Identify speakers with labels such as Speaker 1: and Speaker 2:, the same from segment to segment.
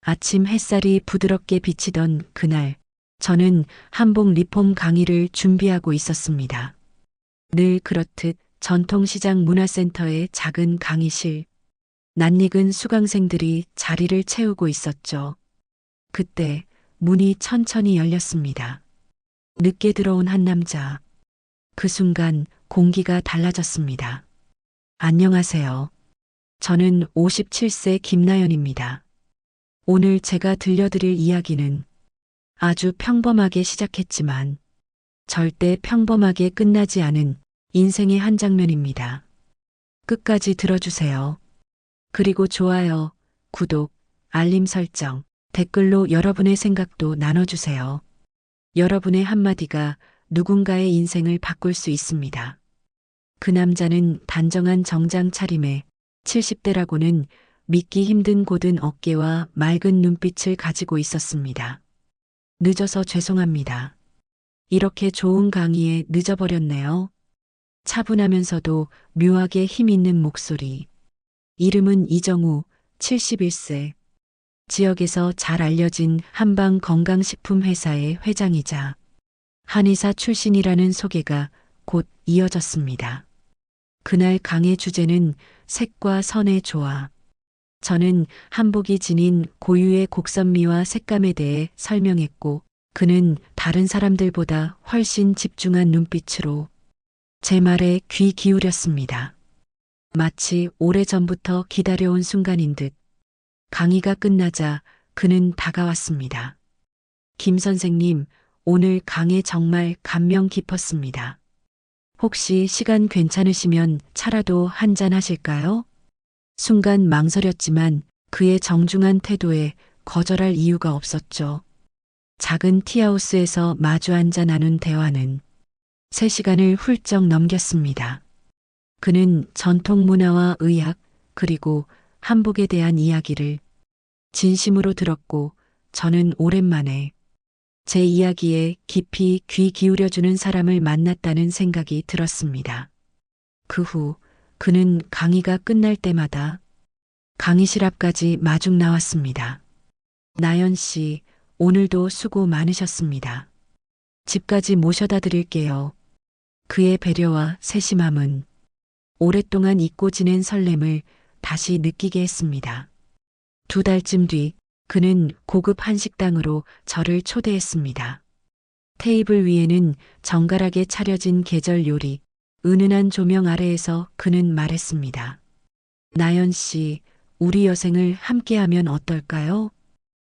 Speaker 1: 아침 햇살이 부드럽게 비치던 그날, 저는 한복 리폼 강의를 준비하고 있었습니다. 늘 그렇듯 전통시장 문화센터의 작은 강의실, 낯익은 수강생들이 자리를 채우고 있었죠. 그때 문이 천천히 열렸습니다. 늦게 들어온 한 남자. 그 순간 공기가 달라졌습니다. 안녕하세요. 저는 57세 김나연입니다. 오늘 제가 들려드릴 이야기는 아주 평범하게 시작했지만 절대 평범하게 끝나지 않은 인생의 한 장면입니다. 끝까지 들어주세요. 그리고 좋아요, 구독, 알림 설정, 댓글로 여러분의 생각도 나눠주세요. 여러분의 한마디가 누군가의 인생을 바꿀 수 있습니다. 그 남자는 단정한 정장 차림에 70대라고는 믿기 힘든 곧은 어깨와 맑은 눈빛을 가지고 있었습니다. 늦어서 죄송합니다. 이렇게 좋은 강의에 늦어버렸네요. 차분하면서도 묘하게 힘 있는 목소리. 이름은 이정우, 71세. 지역에서 잘 알려진 한방 건강식품 회사의 회장이자 한의사 출신이라는 소개가 곧 이어졌습니다. 그날 강의 주제는 색과 선의 조화. 저는 한복이 지닌 고유의 곡선미와 색감에 대해 설명했고, 그는 다른 사람들보다 훨씬 집중한 눈빛으로 제 말에 귀 기울였습니다. 마치 오래전부터 기다려온 순간인 듯. 강의가 끝나자 그는 다가왔습니다. 김 선생님, 오늘 강의 정말 감명 깊었습니다. 혹시 시간 괜찮으시면 차라도 한잔 하실까요? 순간 망설였지만 그의 정중한 태도에 거절할 이유가 없었죠. 작은 티하우스에서 마주 앉아 나눈 대화는 3시간을 훌쩍 넘겼습니다. 그는 전통 문화와 의학, 그리고 한복에 대한 이야기를 진심으로 들었고, 저는 오랜만에 제 이야기에 깊이 귀 기울여주는 사람을 만났다는 생각이 들었습니다. 그 후 그는 강의가 끝날 때마다 강의실 앞까지 마중 나왔습니다. 나연 씨, 오늘도 수고 많으셨습니다. 집까지 모셔다 드릴게요. 그의 배려와 세심함은 오랫동안 잊고 지낸 설렘을 다시 느끼게 했습니다. 2달쯤 뒤 그는 고급 한식당으로 저를 초대했습니다. 테이블 위에는 정갈하게 차려진 계절 요리, 은은한 조명 아래에서 그는 말했습니다. 나연 씨, 우리 여생을 함께하면 어떨까요?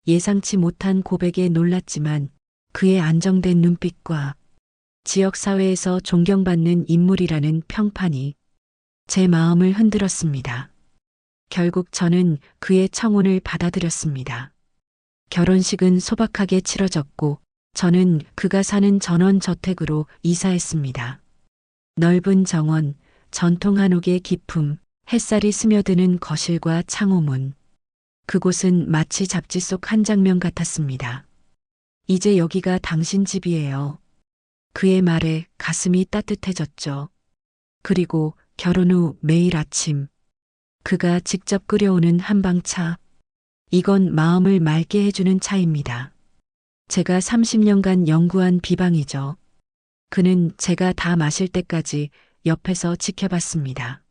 Speaker 1: 예상치 못한 고백에 놀랐지만 그의 안정된 눈빛과 지역사회에서 존경받는 인물이라는 평판이 제 마음을 흔들었습니다. 결국 저는 그의 청혼을 받아들였습니다. 결혼식은 소박하게 치러졌고 저는 그가 사는 전원저택으로 이사했습니다. 넓은 정원, 전통 한옥의 기품, 햇살이 스며드는 거실과 창호문. 그곳은 마치 잡지 속 한 장면 같았습니다. 이제 여기가 당신 집이에요. 그의 말에 가슴이 따뜻해졌죠. 그리고 결혼 후 매일 아침 그가 직접 끓여오는 한방차. 이건 마음을 맑게 해주는 차입니다. 제가 30년간 연구한 비방이죠. 그는 제가 다 마실 때까지 옆에서 지켜봤습니다.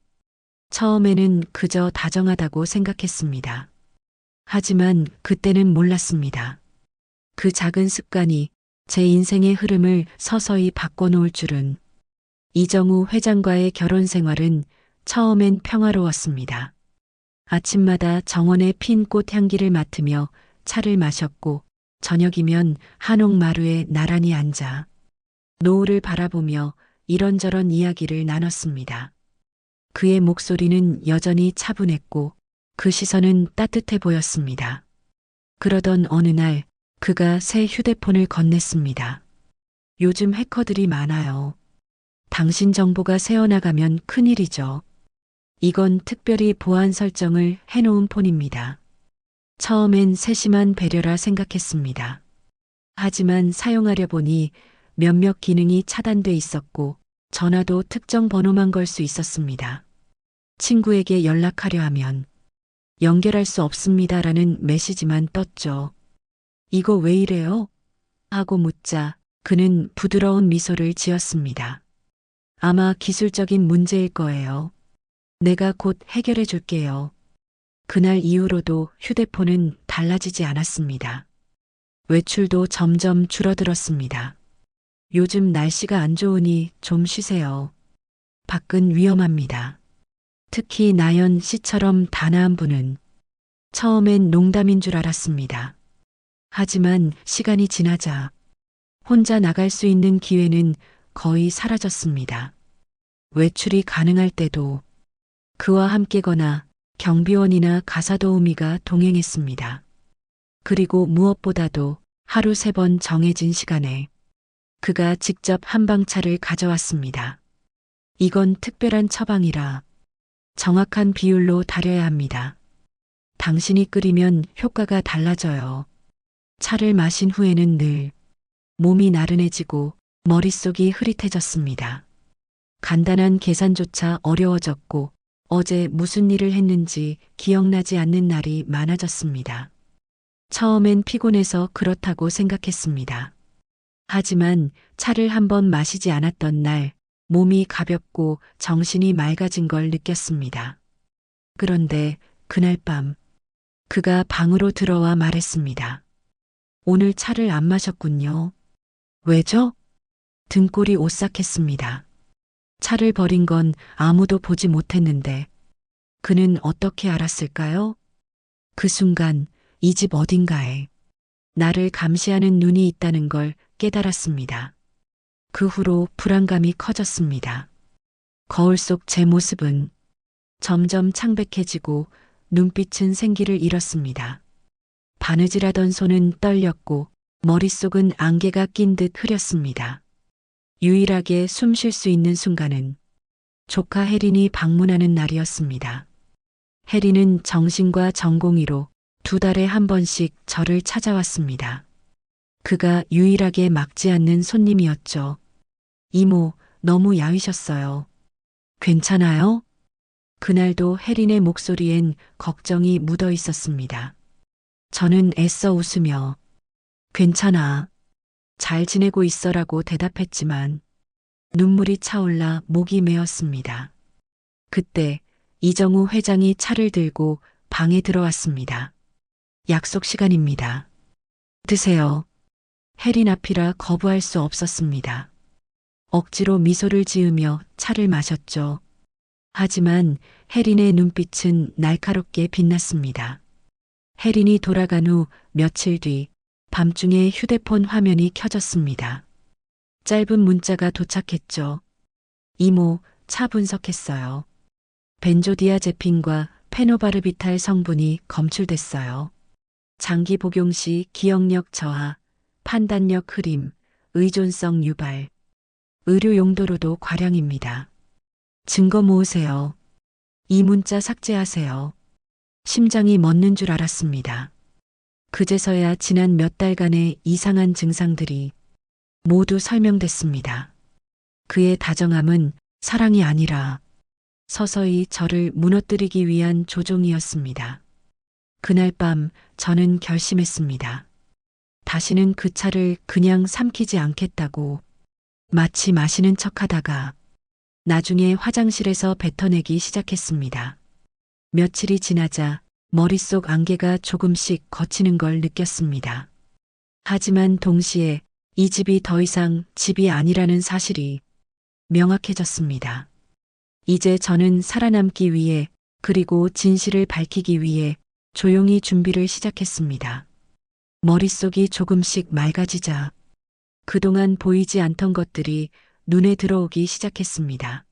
Speaker 1: 처음에는 그저 다정하다고 생각했습니다. 하지만 그때는 몰랐습니다. 그 작은 습관이 제 인생의 흐름을 서서히 바꿔놓을 줄은. 이정우 회장과의 결혼 생활은 처음엔 평화로웠습니다. 아침마다 정원의 핀 꽃 향기를 맡으며 차를 마셨고, 저녁이면 한옥 마루에 나란히 앉아 노을을 바라보며 이런저런 이야기를 나눴습니다. 그의 목소리는 여전히 차분했고 그 시선은 따뜻해 보였습니다. 그러던 어느 날 그가 새 휴대폰을 건넸습니다. 요즘 해커들이 많아요. 당신 정보가 새어나가면 큰일이죠. 이건 특별히 보안 설정을 해놓은 폰입니다. 처음엔 세심한 배려라 생각했습니다. 하지만 사용하려 보니 몇몇 기능이 차단돼 있었고 전화도 특정 번호만 걸 수 있었습니다. 친구에게 연락하려 하면 연결할 수 없습니다라는 메시지만 떴죠. 이거 왜 이래요? 하고 묻자 그는 부드러운 미소를 지었습니다. 아마 기술적인 문제일 거예요. 내가 곧 해결해 줄게요. 그날 이후로도 휴대폰은 달라지지 않았습니다. 외출도 점점 줄어들었습니다. 요즘 날씨가 안 좋으니 좀 쉬세요. 밖은 위험합니다. 특히 나연 씨처럼 단아한 분은 처음엔 농담인 줄 알았습니다. 하지만 시간이 지나자 혼자 나갈 수 있는 기회는 거의 사라졌습니다. 외출이 가능할 때도 그와 함께거나 경비원이나 가사도우미가 동행했습니다. 그리고 무엇보다도 하루 3번 정해진 시간에 그가 직접 한방차를 가져왔습니다. 이건 특별한 처방이라 정확한 비율로 다려야 합니다. 당신이 끓이면 효과가 달라져요. 차를 마신 후에는 늘 몸이 나른해지고 머릿속이 흐릿해졌습니다. 간단한 계산조차 어려워졌고 어제 무슨 일을 했는지 기억나지 않는 날이 많아졌습니다. 처음엔 피곤해서 그렇다고 생각했습니다. 하지만 차를 한번 마시지 않았던 날 몸이 가볍고 정신이 맑아진 걸 느꼈습니다. 그런데 그날 밤 그가 방으로 들어와 말했습니다. 오늘 차를 안 마셨군요. 왜죠? 등골이 오싹했습니다. 차를 버린 건 아무도 보지 못했는데 그는 어떻게 알았을까요? 그 순간 이 집 어딘가에 나를 감시하는 눈이 있다는 걸 깨달았습니다. 그 후로 불안감이 커졌습니다. 거울 속 제 모습은 점점 창백해지고 눈빛은 생기를 잃었습니다. 바느질하던 손은 떨렸고 머릿속은 안개가 낀 듯 흐렸습니다. 유일하게 숨 쉴 수 있는 순간은 조카 혜린이 방문하는 날이었습니다. 혜린은 정신과 전공의로 2달에 한 번씩 저를 찾아왔습니다. 그가 유일하게 막지 않는 손님이었죠. 이모, 너무 야위셨어요. 괜찮아요? 그날도 혜린의 목소리엔 걱정이 묻어 있었습니다. 저는 애써 웃으며 괜찮아. 잘 지내고 있어라고 대답했지만 눈물이 차올라 목이 메었습니다. 그때 이정우 회장이 차를 들고 방에 들어왔습니다. 약속 시간입니다. 드세요. 혜린 앞이라 거부할 수 없었습니다. 억지로 미소를 지으며 차를 마셨죠. 하지만 혜린의 눈빛은 날카롭게 빛났습니다. 혜린이 돌아간 후 며칠 뒤 밤중에 휴대폰 화면이 켜졌습니다. 짧은 문자가 도착했죠. 이모, 차 분석했어요. 벤조디아제핀과 페노바르비탈 성분이 검출됐어요. 장기 복용 시 기억력 저하, 판단력 흐림, 의존성 유발, 의료 용도로도 과량입니다. 증거 모으세요. 이 문자 삭제하세요. 심장이 멎는 줄 알았습니다. 그제서야 지난 몇 달간의 이상한 증상들이 모두 설명됐습니다. 그의 다정함은 사랑이 아니라 서서히 저를 무너뜨리기 위한 조종이었습니다. 그날 밤 저는 결심했습니다. 다시는 그 차를 그냥 삼키지 않겠다고. 마치 마시는 척하다가 나중에 화장실에서 뱉어내기 시작했습니다. 며칠이 지나자 머릿속 안개가 조금씩 걷히는 걸 느꼈습니다. 하지만 동시에 이 집이 더 이상 집이 아니라는 사실이 명확해졌습니다. 이제 저는 살아남기 위해 그리고 진실을 밝히기 위해 조용히 준비를 시작했습니다. 머릿속이 조금씩 맑아지자 그동안 보이지 않던 것들이 눈에 들어오기 시작했습니다.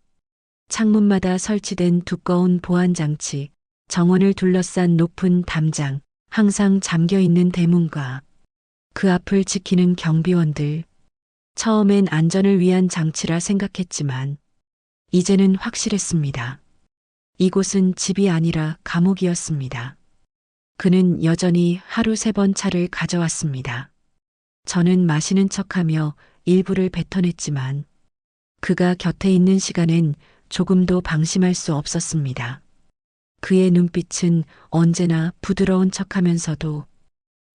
Speaker 1: 창문마다 설치된 두꺼운 보안장치, 정원을 둘러싼 높은 담장, 항상 잠겨있는 대문과 그 앞을 지키는 경비원들. 처음엔 안전을 위한 장치라 생각했지만 이제는 확실했습니다. 이곳은 집이 아니라 감옥이었습니다. 그는 여전히 하루 3번 차를 가져왔습니다. 저는 마시는 척하며 일부를 뱉어냈지만 그가 곁에 있는 시간엔 조금도 방심할 수 없었습니다. 그의 눈빛은 언제나 부드러운 척하면서도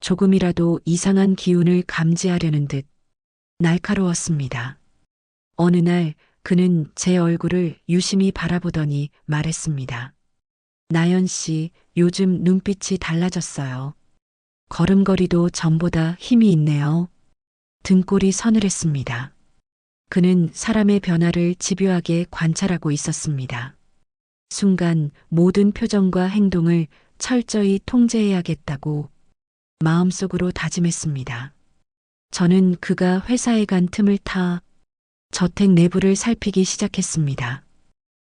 Speaker 1: 조금이라도 이상한 기운을 감지하려는 듯 날카로웠습니다. 어느 날 그는 제 얼굴을 유심히 바라보더니 말했습니다. 나연 씨, 요즘 눈빛이 달라졌어요. 걸음걸이도 전보다 힘이 있네요. 등골이 서늘했습니다. 그는 사람의 변화를 집요하게 관찰하고 있었습니다. 순간 모든 표정과 행동을 철저히 통제해야겠다고 마음속으로 다짐했습니다. 저는 그가 회사에 간 틈을 타 저택 내부를 살피기 시작했습니다.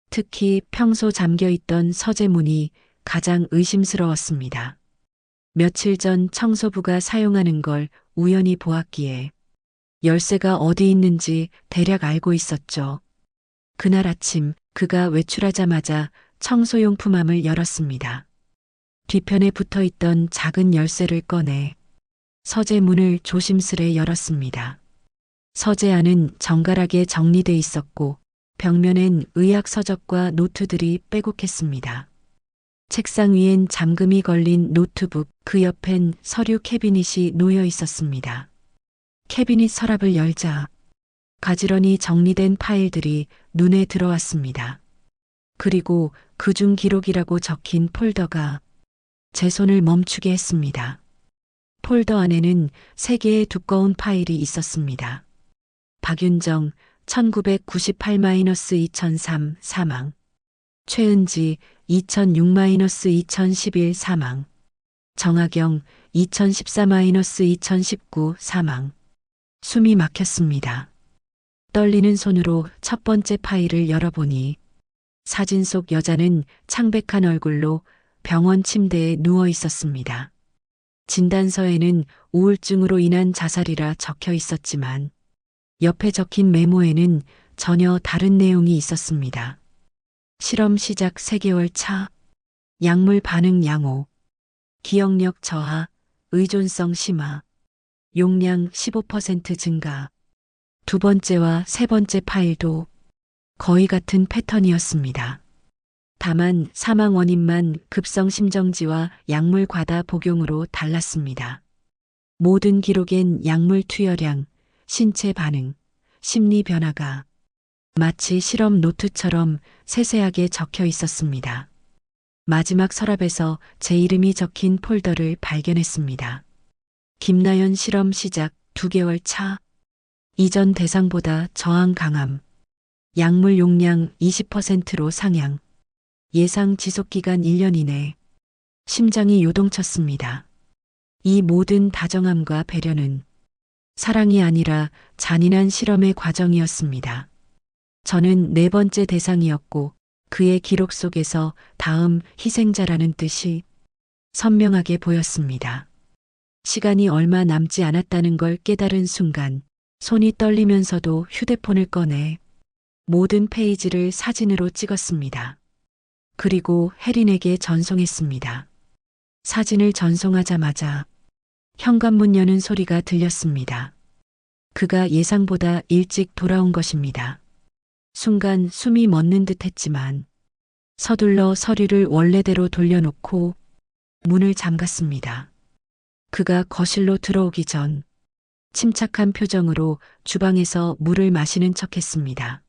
Speaker 1: 특히 평소 잠겨 있던 서재문이 가장 의심스러웠습니다. 며칠 전 청소부가 사용하는 걸 우연히 보았기에 열쇠가 어디 있는지 대략 알고 있었죠. 그날 아침 그가 외출하자마자 청소용품함을 열었습니다. 뒤편에 붙어 있던 작은 열쇠를 꺼내 서재 문을 조심스레 열었습니다. 서재 안은 정갈하게 정리돼 있었고 벽면엔 의학 서적과 노트들이 빼곡했습니다. 책상 위엔 잠금이 걸린 노트북, 그 옆엔 서류 캐비닛이 놓여 있었습니다. 캐비닛 서랍을 열자 가지런히 정리된 파일들이 눈에 들어왔습니다. 그리고 그중 기록이라고 적힌 폴더가 제 손을 멈추게 했습니다. 폴더 안에는 3개의 두꺼운 파일이 있었습니다. 박윤정 1998-2003 사망, 최은지 2006-2011 사망, 정하경 2014-2019 사망. 숨이 막혔습니다. 떨리는 손으로 첫 번째 파일을 열어보니 사진 속 여자는 창백한 얼굴로 병원 침대에 누워 있었습니다. 진단서에는 우울증으로 인한 자살이라 적혀 있었지만 옆에 적힌 메모에는 전혀 다른 내용이 있었습니다. 실험 시작 3개월 차, 약물 반응 양호, 기억력 저하, 의존성 심화, 용량 15% 증가. 두 번째와 세 번째 파일도 거의 같은 패턴이었습니다. 다만 사망 원인만 급성 심정지와 약물 과다 복용으로 달랐습니다. 모든 기록엔 약물 투여량, 신체 반응, 심리 변화가 마치 실험 노트처럼 세세하게 적혀 있었습니다. 마지막 서랍에서 제 이름이 적힌 폴더를 발견했습니다. 김나연 실험 시작 2개월 차, 이전 대상보다 저항 강함, 약물 용량 20%로 상향, 예상 지속기간 1년 이내, 심장이 요동쳤습니다. 이 모든 다정함과 배려는 사랑이 아니라 잔인한 실험의 과정이었습니다. 저는 4번째 대상이었고 그의 기록 속에서 다음 희생자라는 뜻이 선명하게 보였습니다. 시간이 얼마 남지 않았다는 걸 깨달은 순간 손이 떨리면서도 휴대폰을 꺼내 모든 페이지를 사진으로 찍었습니다. 그리고 혜린에게 전송했습니다. 사진을 전송하자마자 현관문 여는 소리가 들렸습니다. 그가 예상보다 일찍 돌아온 것입니다. 순간 숨이 멎는 듯 했지만 서둘러 서류를 원래대로 돌려놓고 문을 잠갔습니다. 그가 거실로 들어오기 전 침착한 표정으로 주방에서 물을 마시는 척했습니다.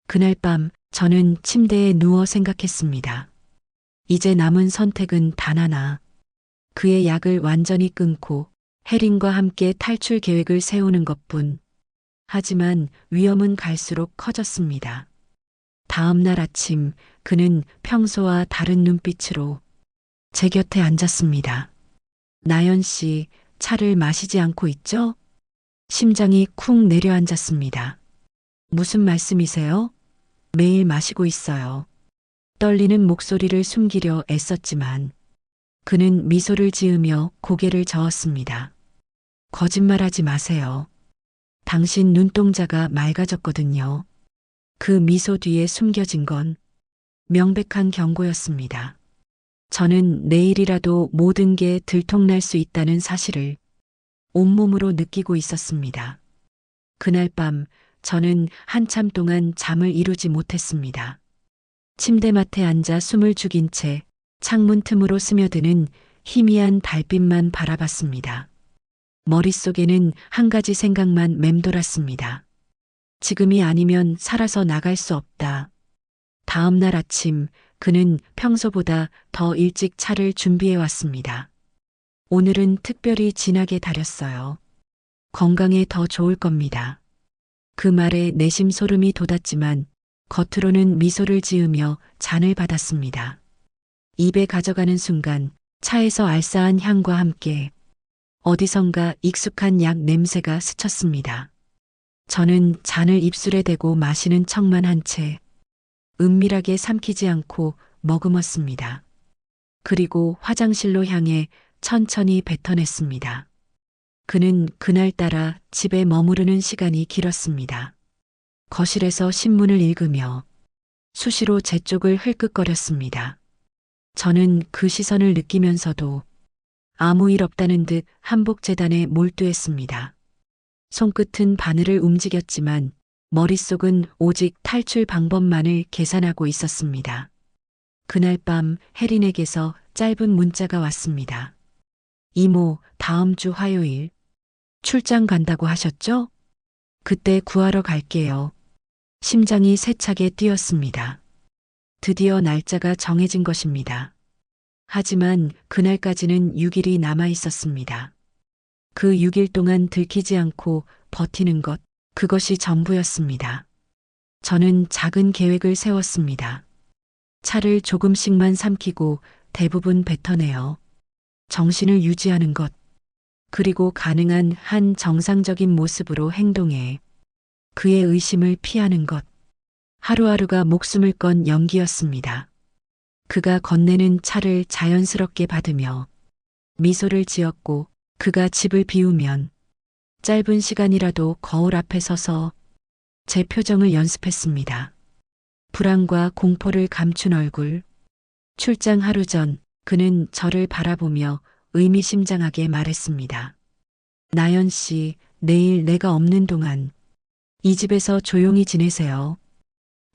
Speaker 1: 그날 밤 저는 침대에 누워 생각했습니다. 이제 남은 선택은 단 하나. 그의 약을 완전히 끊고 혜린과 함께 탈출 계획을 세우는 것뿐. 하지만 위험은 갈수록 커졌습니다. 다음 날 아침 그는 평소와 다른 눈빛으로 제 곁에 앉았습니다. 나연 씨, 차를 마시지 않고 있죠? 심장이 쿵 내려앉았습니다. 무슨 말씀이세요? 매일 마시고 있어요. 떨리는 목소리를 숨기려 애썼지만 그는 미소를 지으며 고개를 저었습니다. 거짓말하지 마세요. 당신 눈동자가 맑아졌거든요. 그 미소 뒤에 숨겨진 건 명백한 경고였습니다. 저는 내일이라도 모든 게 들통날 수 있다는 사실을 온몸으로 느끼고 있었습니다. 그날 밤 저는 한참 동안 잠을 이루지 못했습니다. 침대맡에 앉아 숨을 죽인 채 창문 틈으로 스며드는 희미한 달빛만 바라봤습니다. 머릿속에는 한 가지 생각만 맴돌았습니다. 지금이 아니면 살아서 나갈 수 없다. 다음 날 아침 그는 평소보다 더 일찍 차를 준비해 왔습니다. 오늘은 특별히 진하게 달였어요. 건강에 더 좋을 겁니다. 그 말에 내심 소름이 돋았지만 겉으로는 미소를 지으며 잔을 받았습니다. 입에 가져가는 순간 차에서 알싸한 향과 함께 어디선가 익숙한 약 냄새가 스쳤습니다. 저는 잔을 입술에 대고 마시는 척만 한 채 은밀하게 삼키지 않고 머금었습니다. 그리고 화장실로 향해 천천히 뱉어냈습니다. 그는 그날따라 집에 머무르는 시간이 길었습니다. 거실에서 신문을 읽으며 수시로 제 쪽을 흘끗거렸습니다. 저는 그 시선을 느끼면서도 아무 일 없다는 듯 한복재단에 몰두했습니다. 손끝은 바늘을 움직였지만 머릿속은 오직 탈출 방법만을 계산하고 있었습니다. 그날 밤 혜린에게서 짧은 문자가 왔습니다. 이모, 다음 주 화요일 출장 간다고 하셨죠? 그때 구하러 갈게요. 심장이 세차게 뛰었습니다. 드디어 날짜가 정해진 것입니다. 하지만 그날까지는 6일이 남아 있었습니다. 그 6일 동안 들키지 않고 버티는 것, 그것이 전부였습니다. 저는 작은 계획을 세웠습니다. 차를 조금씩만 삼키고 대부분 뱉어내어 정신을 유지하는 것, 그리고 가능한 한 정상적인 모습으로 행동해 그의 의심을 피하는 것. 하루하루가 목숨을 건 연기였습니다. 그가 건네는 차를 자연스럽게 받으며 미소를 지었고 그가 집을 비우면 짧은 시간이라도 거울 앞에 서서 제 표정을 연습했습니다. 불안과 공포를 감춘 얼굴. 출장 하루 전 그는 저를 바라보며 의미심장하게 말했습니다. 나연 씨, 내일 내가 없는 동안 이 집에서 조용히 지내세요.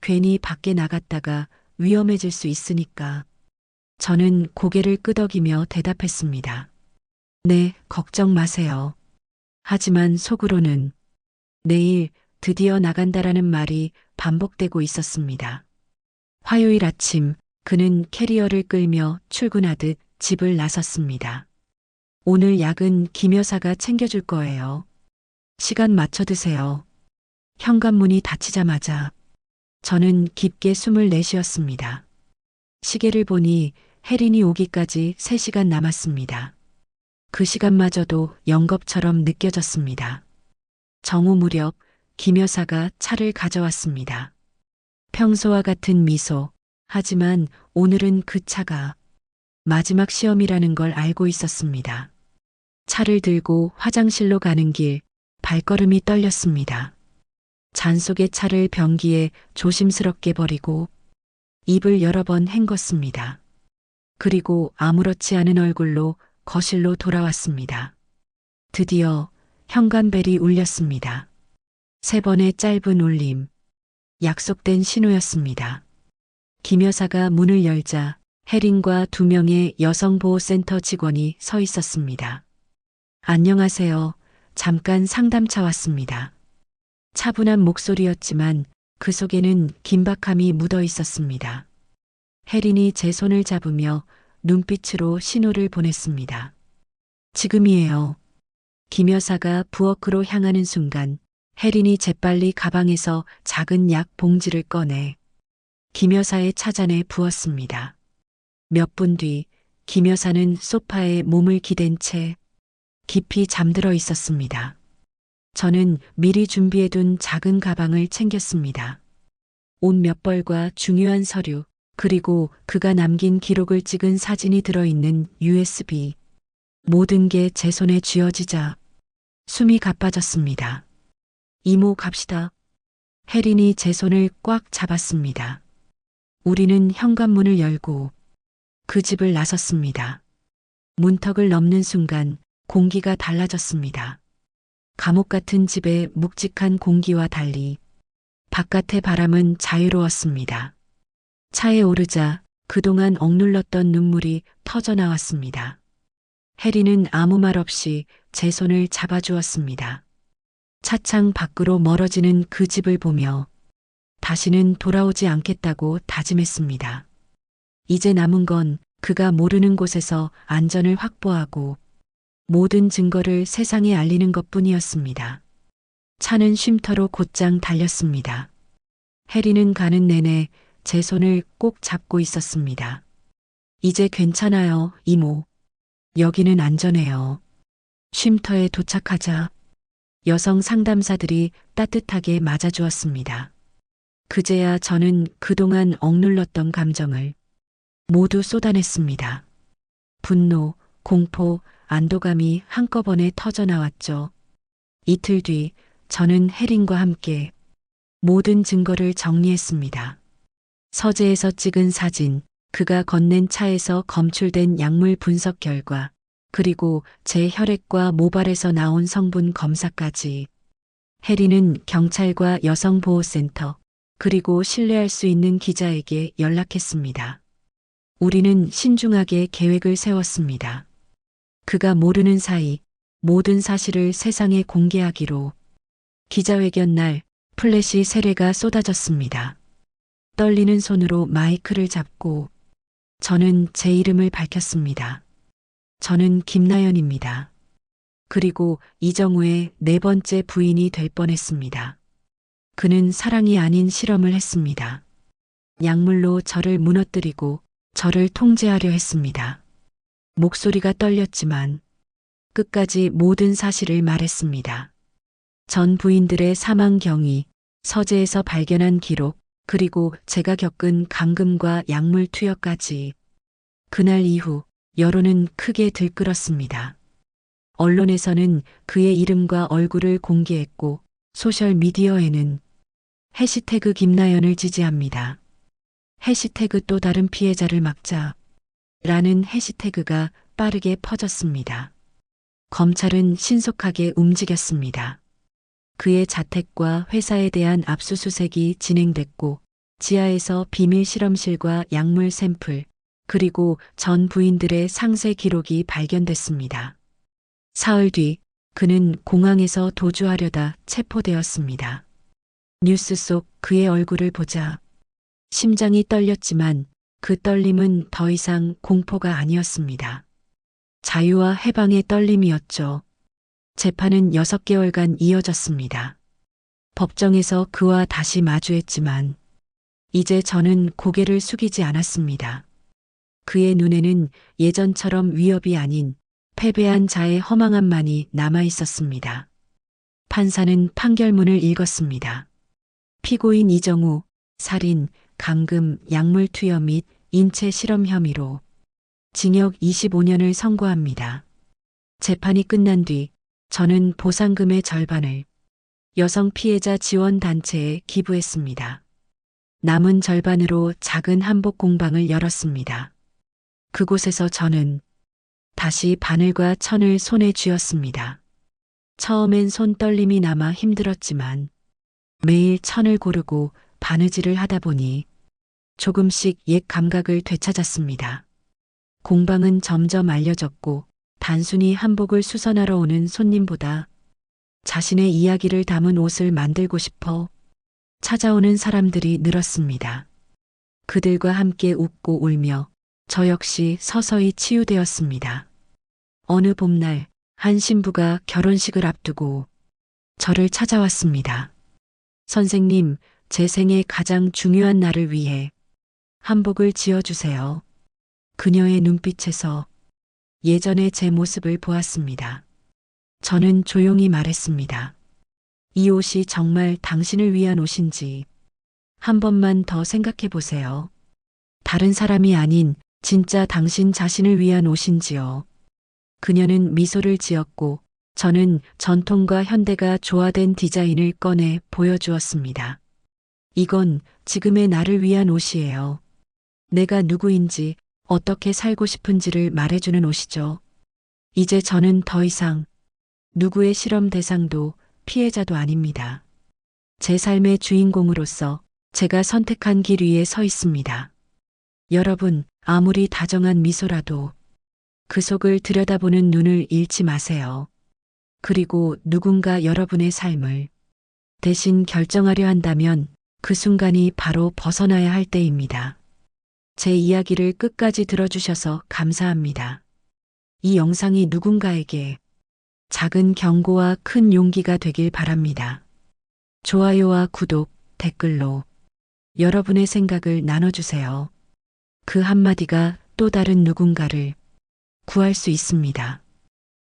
Speaker 1: 괜히 밖에 나갔다가 위험해질 수 있으니까. 저는 고개를 끄덕이며 대답했습니다. 네, 걱정 마세요. 하지만 속으로는 내일 드디어 나간다라는 말이 반복되고 있었습니다. 화요일 아침 그는 캐리어를 끌며 출근하듯 집을 나섰습니다. 오늘 약은 김 여사가 챙겨줄 거예요. 시간 맞춰 드세요. 현관문이 닫히자마자 저는 깊게 숨을 내쉬었습니다. 시계를 보니 혜린이 오기까지 3시간 남았습니다. 그 시간마저도 영겁처럼 느껴졌습니다. 정오 무렵 김 여사가 차를 가져왔습니다. 평소와 같은 미소, 하지만 오늘은 그 차가 마지막 시험이라는 걸 알고 있었습니다. 차를 들고 화장실로 가는 길, 발걸음이 떨렸습니다. 잔 속의 차를 변기에 조심스럽게 버리고 입을 여러 번 헹궜습니다. 그리고 아무렇지 않은 얼굴로 거실로 돌아왔습니다. 드디어 현관벨이 울렸습니다. 3번의 짧은 울림, 약속된 신호였습니다. 김 여사가 문을 열자 혜린과 2명의 여성보호센터 직원이 서 있었습니다. 안녕하세요. 잠깐 상담차 왔습니다. 차분한 목소리였지만 그 속에는 긴박함이 묻어 있었습니다. 혜린이 제 손을 잡으며 눈빛으로 신호를 보냈습니다. 지금이에요. 김 여사가 부엌으로 향하는 순간 혜린이 재빨리 가방에서 작은 약 봉지를 꺼내 김 여사의 차잔에 부었습니다. 몇 분 뒤 김 여사는 소파에 몸을 기댄 채 깊이 잠들어 있었습니다. 저는 미리 준비해둔 작은 가방을 챙겼습니다. 옷 몇 벌과 중요한 서류, 그리고 그가 남긴 기록을 찍은 사진이 들어있는 USB. 모든 게 제 손에 쥐어지자 숨이 가빠졌습니다. 이모 갑시다. 혜린이 제 손을 꽉 잡았습니다. 우리는 현관문을 열고 그 집을 나섰습니다. 문턱을 넘는 순간 공기가 달라졌습니다. 감옥 같은 집의 묵직한 공기와 달리 바깥의 바람은 자유로웠습니다. 차에 오르자 그동안 억눌렀던 눈물이 터져 나왔습니다. 해리는 아무 말 없이 제 손을 잡아주었습니다. 차창 밖으로 멀어지는 그 집을 보며 다시는 돌아오지 않겠다고 다짐했습니다. 이제 남은 건 그가 모르는 곳에서 안전을 확보하고 모든 증거를 세상에 알리는 것뿐이었습니다. 차는 쉼터로 곧장 달렸습니다. 해리는 가는 내내 제 손을 꼭 잡고 있었습니다. 이제 괜찮아요, 이모. 여기는 안전해요. 쉼터에 도착하자 여성 상담사들이 따뜻하게 맞아주었습니다. 그제야 저는 그동안 억눌렀던 감정을 모두 쏟아냈습니다. 분노, 공포, 안도감이 한꺼번에 터져 나왔죠. 이틀 뒤 저는 혜린과 함께 모든 증거를 정리했습니다. 서재에서 찍은 사진, 그가 건넨 차에서 검출된 약물 분석 결과, 그리고 제 혈액과 모발에서 나온 성분 검사까지. 혜리는 경찰과 여성보호센터, 그리고 신뢰할 수 있는 기자에게 연락했습니다. 우리는 신중하게 계획을 세웠습니다. 그가 모르는 사이 모든 사실을 세상에 공개하기로. 기자회견 날 플래시 세례가 쏟아졌습니다. 떨리는 손으로 마이크를 잡고 저는 제 이름을 밝혔습니다. 저는 김나연입니다. 그리고 이정우의 네 번째 부인이 될 뻔했습니다. 그는 사랑이 아닌 실험을 했습니다. 약물로 저를 무너뜨리고 저를 통제하려 했습니다. 목소리가 떨렸지만 끝까지 모든 사실을 말했습니다. 전 부인들의 사망 경위, 서재에서 발견한 기록, 그리고 제가 겪은 감금과 약물 투여까지. 그날 이후 여론은 크게 들끓었습니다. 언론에서는 그의 이름과 얼굴을 공개했고 소셜미디어에는 해시태그 김나연을 지지합니다. 해시태그 또 다른 피해자를 막자 라는 해시태그가 빠르게 퍼졌습니다. 검찰은 신속하게 움직였습니다. 그의 자택과 회사에 대한 압수수색이 진행됐고 지하에서 비밀 실험실과 약물 샘플, 그리고 전 부인들의 상세 기록이 발견됐습니다. 사흘 뒤 그는 공항에서 도주하려다 체포되었습니다. 뉴스 속 그의 얼굴을 보자 심장이 떨렸지만 그 떨림은 더 이상 공포가 아니었습니다. 자유와 해방의 떨림이었죠. 재판은 6개월간 이어졌습니다. 법정에서 그와 다시 마주했지만 이제 저는 고개를 숙이지 않았습니다. 그의 눈에는 예전처럼 위협이 아닌 패배한 자의 허망함만이 남아 있었습니다. 판사는 판결문을 읽었습니다. 피고인 이정우, 살인, 감금, 약물 투여 및 인체 실험 혐의로 징역 25년을 선고합니다. 재판이 끝난 뒤 저는 보상금의 절반을 여성 피해자 지원 단체에 기부했습니다. 남은 절반으로 작은 한복 공방을 열었습니다. 그곳에서 저는 다시 바늘과 천을 손에 쥐었습니다. 처음엔 손떨림이 남아 힘들었지만 매일 천을 고르고 바느질을 하다 보니 조금씩 옛 감각을 되찾았습니다. 공방은 점점 알려졌고 단순히 한복을 수선하러 오는 손님보다 자신의 이야기를 담은 옷을 만들고 싶어 찾아오는 사람들이 늘었습니다. 그들과 함께 웃고 울며 저 역시 서서히 치유되었습니다. 어느 봄날 한 신부가 결혼식을 앞두고 저를 찾아왔습니다. 선생님, 제 생애 가장 중요한 날을 위해 한복을 지어주세요. 그녀의 눈빛에서 예전의 제 모습을 보았습니다. 저는 조용히 말했습니다. 이 옷이 정말 당신을 위한 옷인지 한 번만 더 생각해 보세요. 다른 사람이 아닌 진짜 당신 자신을 위한 옷인지요. 그녀는 미소를 지었고 저는 전통과 현대가 조화된 디자인을 꺼내 보여주었습니다. 이건 지금의 나를 위한 옷이에요. 내가 누구인지 어떻게 살고 싶은지를 말해주는 옷이죠. 이제 저는 더 이상 누구의 실험 대상도 피해자도 아닙니다. 제 삶의 주인공으로서 제가 선택한 길 위에 서 있습니다. 여러분, 아무리 다정한 미소라도 그 속을 들여다보는 눈을 잃지 마세요. 그리고 누군가 여러분의 삶을 대신 결정하려 한다면 그 순간이 바로 벗어나야 할 때입니다. 제 이야기를 끝까지 들어주셔서 감사합니다. 이 영상이 누군가에게 작은 경고와 큰 용기가 되길 바랍니다. 좋아요와 구독, 댓글로 여러분의 생각을 나눠주세요. 그 한마디가 또 다른 누군가를 구할 수 있습니다.